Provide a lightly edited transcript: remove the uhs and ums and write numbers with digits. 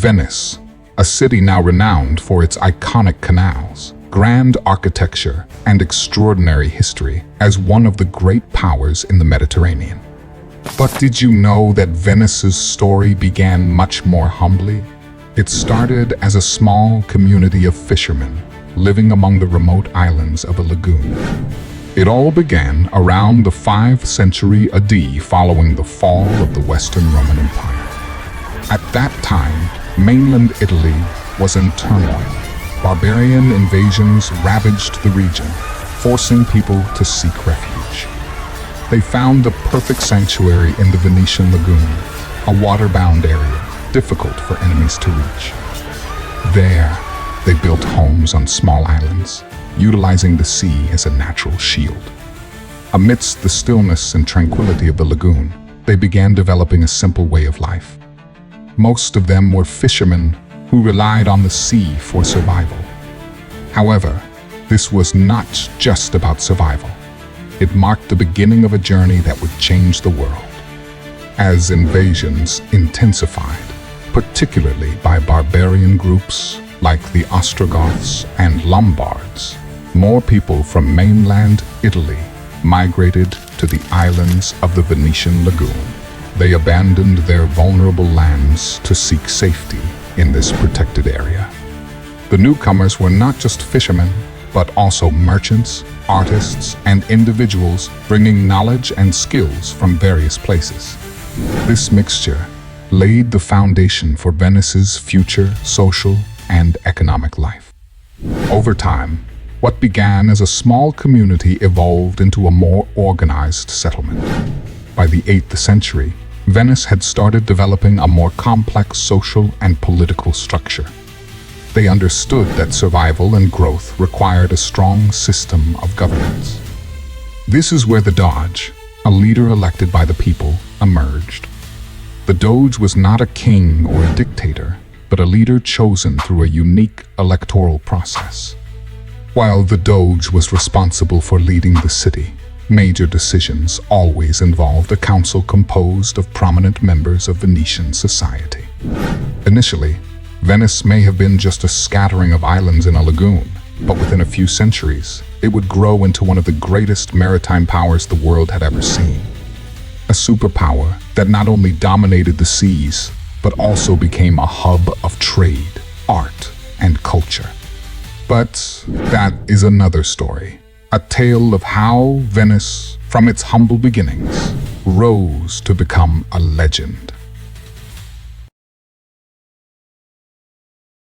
Venice, a city now renowned for its iconic canals, grand architecture, and extraordinary history as one of the great powers in the Mediterranean. But did you know that Venice's story began much more humbly? It started as a small community of fishermen living among the remote islands of a lagoon. It all began around the 5th century AD following the fall of the Western Roman Empire. At that time, mainland Italy was in turmoil. Barbarian invasions ravaged the region, forcing people to seek refuge. They found the perfect sanctuary in the Venetian lagoon, a water-bound area difficult for enemies to reach. There, they built homes on small islands, utilizing the sea as a natural shield. Amidst the stillness and tranquility of the lagoon, they began developing a simple way of life. Most of them were fishermen who relied on the sea for survival. However, this was not just about survival. It marked the beginning of a journey that would change the world. As invasions intensified, particularly by barbarian groups like the Ostrogoths and Lombards, more people from mainland Italy migrated to the islands of the Venetian lagoon. They abandoned their vulnerable lands to seek safety in this protected area. The newcomers were not just fishermen, but also merchants, artists, and individuals bringing knowledge and skills from various places. This mixture laid the foundation for Venice's future social and economic life. Over time, what began as a small community evolved into a more organized settlement. By the 8th century, Venice had started developing a more complex social and political structure. They understood that survival and growth required a strong system of governance. This is where the Doge, a leader elected by the people, emerged. The Doge was not a king or a dictator, but a leader chosen through a unique electoral process. While the Doge was responsible for leading the city, major decisions always involved a council composed of prominent members of Venetian society. Initially, Venice may have been just a scattering of islands in a lagoon, but within a few centuries, it would grow into one of the greatest maritime powers the world had ever seen. A superpower that not only dominated the seas, but also became a hub of trade, art, and culture. But that is another story, a tale of how Venice, from its humble beginnings, rose to become a legend.